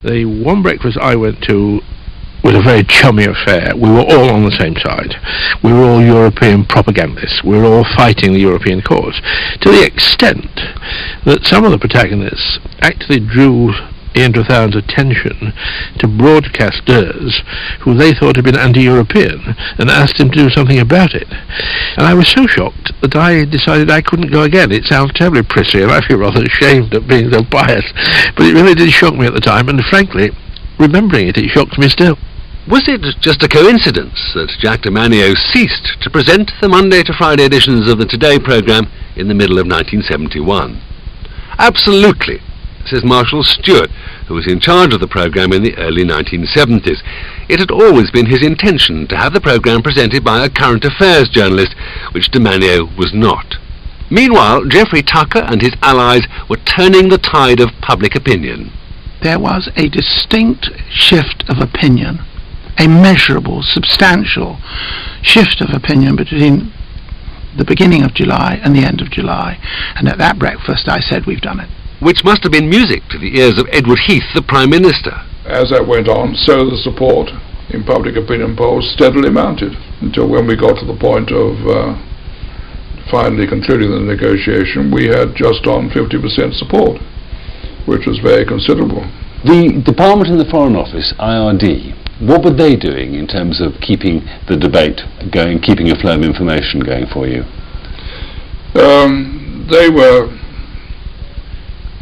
The one breakfast I went to was a very chummy affair. We were all on the same side. We were all European propagandists. We were all fighting the European cause, to the extent that some of the protagonists actually drew Ian Trethowne's attention to broadcasters who they thought had been anti-European and asked him to do something about it. And I was so shocked that I decided I couldn't go again. It sounds terribly prissy and I feel rather ashamed of being so biased, but it really did shock me at the time, and frankly, remembering it, it shocks me still. Was it just a coincidence that Jack DiManio ceased to present the Monday to Friday editions of the Today programme in the middle of 1971? Absolutely, says Marshall Stewart, who was in charge of the programme in the early 1970s. It had always been his intention to have the programme presented by a current affairs journalist, which DiManio was not. Meanwhile, Geoffrey Tucker and his allies were turning the tide of public opinion. There was a distinct shift of opinion, a measurable, substantial shift of opinion between the beginning of July and the end of July. And at that breakfast I said, we've done it. Which must have been music to the ears of Edward Heath, the Prime Minister. As that went on, so the support in public opinion polls steadily mounted, until when we got to the point of finally concluding the negotiation, we had just on 50% support, which was very considerable. The department in the Foreign Office, IRD, what were they doing in terms of keeping the debate going, keeping a flow of information going for you?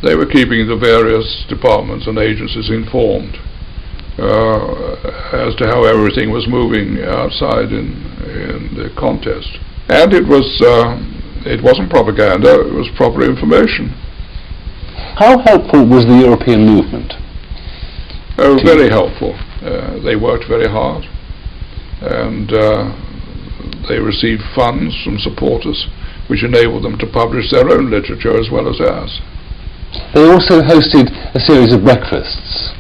They were keeping the various departments and agencies informed as to how everything was moving outside in the contest. And it wasn't propaganda, it was proper information. How helpful was the European movement? Very helpful. They worked very hard, and they received funds from supporters which enabled them to publish their own literature as well as ours. They also hosted a series of breakfasts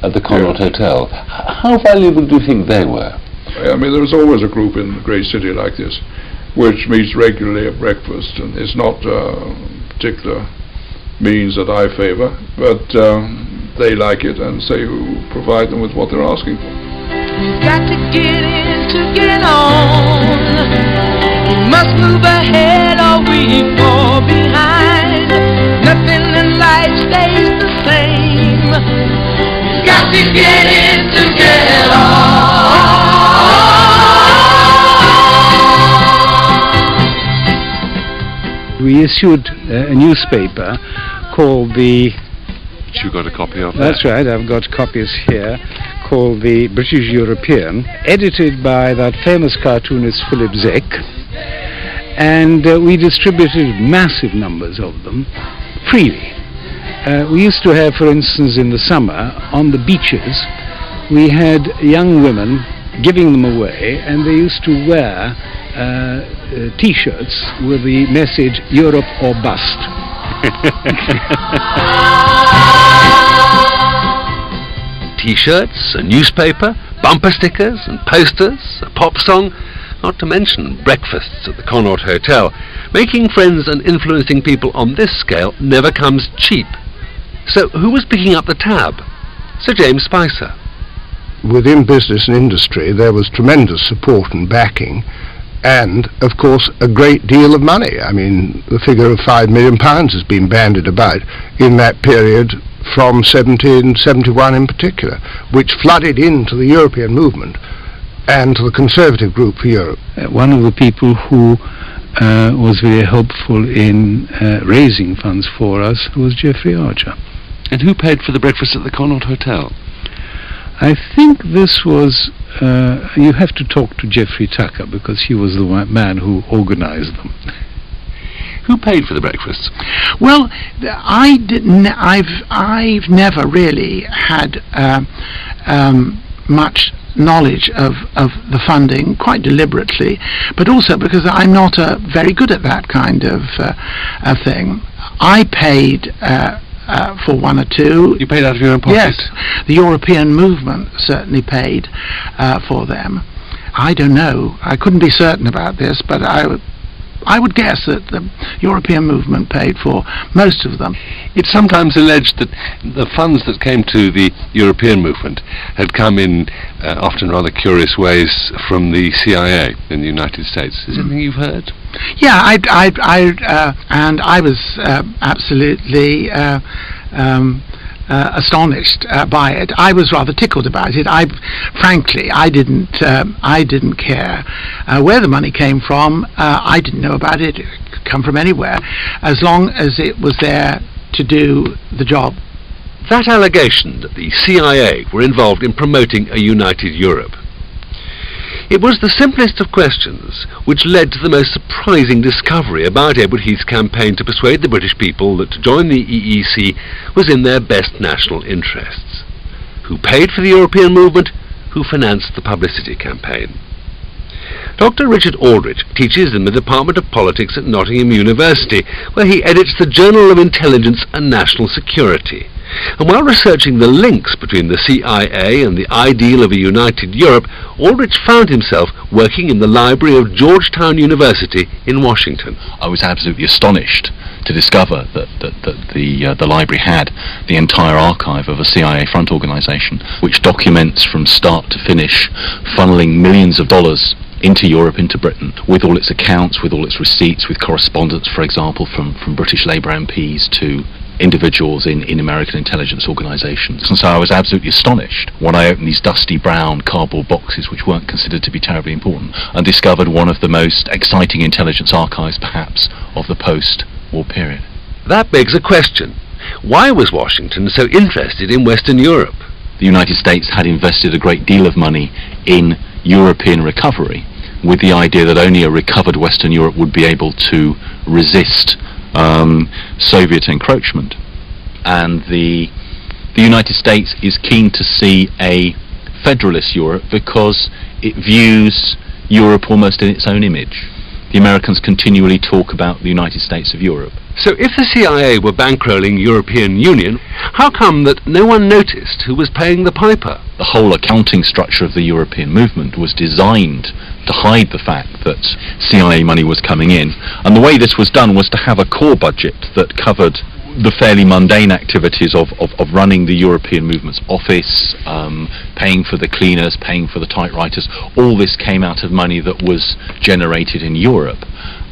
at the Commonwealth Hotel. How valuable do you think they were? I mean, there's always a group in a great city like this which meets regularly at breakfast, and it's not a particular means that I favour, but they like it, and so you provide them with what they're asking for. You've got to get in to get on. You must move ahead or we fall behind. Nothing in life stays the same. You've got to get in to get on. We issued a newspaper called the... You got a copy of that? That's right, I've got copies here, called the British European, edited by that famous cartoonist Philip Zick, and we distributed massive numbers of them freely. We used to have, for instance, in the summer, on the beaches, we had young women giving them away, and they used to wear T-shirts with the message, Europe or bust. T-shirts, a newspaper, bumper stickers and posters, a pop song, not to mention breakfasts at the Connaught Hotel. Making friends and influencing people on this scale never comes cheap. So who was picking up the tab? Sir James Spicer. Within business and industry there was tremendous support and backing, and of course a great deal of money. I mean, the figure of £5 million has been bandied about in that period from 1771 in particular, which flooded into the European movement and to the Conservative Group for Europe. One of the people who was very helpful in raising funds for us was Geoffrey Archer. And who paid for the breakfast at the Connaught Hotel? I think this was, you have to talk to Geoffrey Tucker, because he was the man who organized them. Who paid for the breakfasts? Well, I've never really had much knowledge of the funding, quite deliberately, but also because I'm not very good at that kind of thing. I paid for one or two. You paid out of your own pocket? Yes, the European movement certainly paid for them. I don't know, I couldn't be certain about this, but I would guess that the European movement paid for most of them. It's sometimes alleged that the funds that came to the European movement had come in often rather curious ways from the CIA in the United States. Is it anything you've heard? Yeah, and I was absolutely astonished by it. I was rather tickled about it. Frankly, I didn't care where the money came from. I didn't know about it. It could come from anywhere, as long as it was there to do the job. That allegation that the CIA were involved in promoting a united Europe. It was the simplest of questions which led to the most surprising discovery about Edward Heath's campaign to persuade the British people that to join the EEC was in their best national interests. Who paid for the European movement? Who financed the publicity campaign? Dr. Richard Aldrich teaches in the Department of Politics at Nottingham University, where he edits the Journal of Intelligence and National Security. And while researching the links between the CIA and the ideal of a united Europe, Aldrich found himself working in the library of Georgetown University in Washington. I was absolutely astonished to discover that the library had the entire archive of a CIA front organisation, which documents from start to finish, funneling millions of dollars into Europe, into Britain, with all its accounts, with all its receipts, with correspondence, for example, from British Labour MPs to individuals in American intelligence organisations. And so I was absolutely astonished when I opened these dusty brown cardboard boxes, which weren't considered to be terribly important, and discovered one of the most exciting intelligence archives, perhaps, of the post-war period. That begs a question. Why was Washington so interested in Western Europe? The United States had invested a great deal of money in European recovery, with the idea that only a recovered Western Europe would be able to resist Soviet encroachment. And the United States is keen to see a federalist Europe because it views Europe almost in its own image. The Americans continually talk about the United States of Europe. So if the CIA were bankrolling European Union, how come that no one noticed who was paying the piper? The whole accounting structure of the European movement was designed to hide the fact that CIA money was coming in, and the way this was done was to have a core budget that covered the fairly mundane activities of running the European movement's office, paying for the cleaners, paying for the typewriters. All this came out of money that was generated in Europe,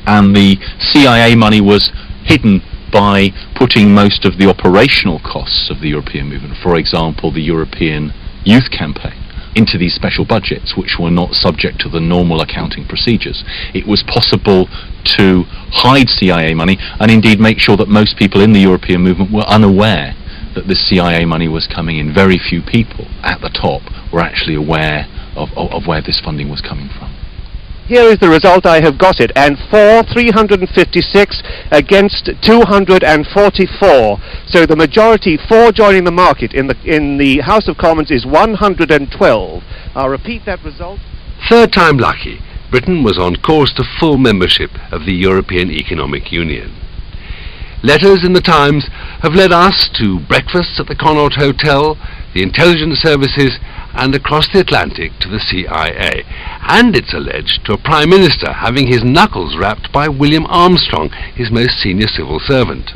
and the CIA money was hidden by putting most of the operational costs of the European movement, for example the European Youth Campaign, into these special budgets which were not subject to the normal accounting procedures. It was possible to hide CIA money and indeed make sure that most people in the European movement were unaware that the CIA money was coming in. Very few people at the top were actually aware of where this funding was coming from. Here is the result. I have got it, and 356 against 244. So the majority for joining the market in the House of Commons is 112. I'll repeat that result. Third time lucky, Britain was on course to full membership of the European Economic Union. Letters in the Times have led us to breakfasts at the Connaught Hotel, the intelligence services, and across the Atlantic to the CIA, and it's alleged to a Prime Minister having his knuckles rapped by William Armstrong, his most senior civil servant.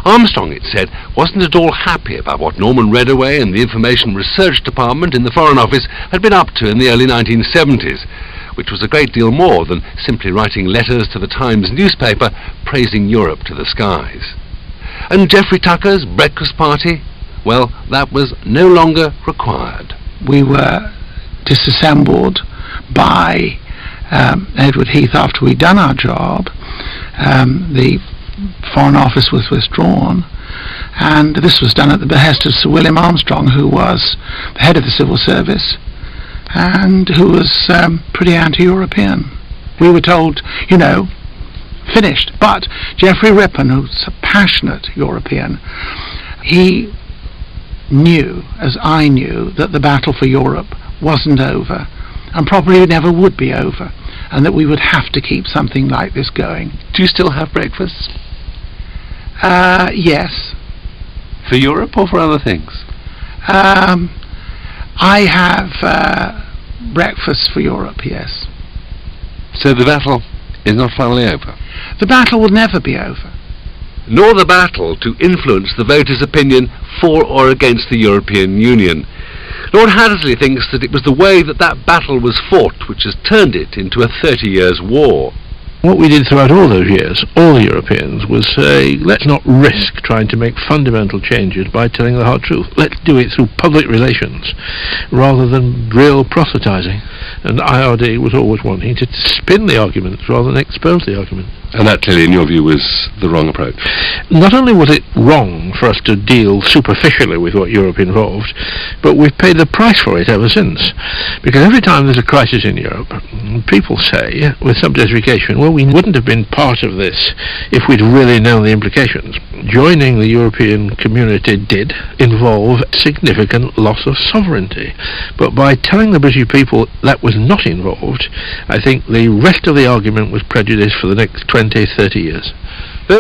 Armstrong, it said, wasn't at all happy about what Norman Redaway and the Information Research Department in the Foreign Office had been up to in the early 1970s, which was a great deal more than simply writing letters to the Times newspaper praising Europe to the skies. And Geoffrey Tucker's breakfast party? Well, that was no longer required. We were disassembled by Edward Heath after we'd done our job. The Foreign Office was withdrawn, and this was done at the behest of Sir William Armstrong, who was the head of the civil service and who was pretty anti-European. We were told, you know, finished. But Geoffrey Rippon, who's a passionate European, he knew, as I knew, that the battle for Europe wasn't over, and probably never would be over, and that we would have to keep something like this going. Do you still have breakfasts? Yes. For Europe or for other things? I have breakfast for Europe, yes. So the battle is not finally over. The battle will never be over. Nor the battle to influence the voters' opinion for or against the European Union. Lord Hattersley thinks that it was the way that that battle was fought which has turned it into a 30 years war. What we did throughout all those years, all the Europeans, was say, let's not risk trying to make fundamental changes by telling the hard truth. Let's do it through public relations rather than real proselytizing. And IRD was always wanting to spin the arguments rather than expose the argument. And that clearly, in your view, was the wrong approach. Not only was it wrong for us to deal superficially with what Europe involved, but we've paid the price for it ever since. Because every time there's a crisis in Europe, people say, with some justification, well, we wouldn't have been part of this if we'd really known the implications. Joining the European community did involve significant loss of sovereignty. But by telling the British people that was not involved, I think the rest of the argument was prejudiced for the next 20, 30 years.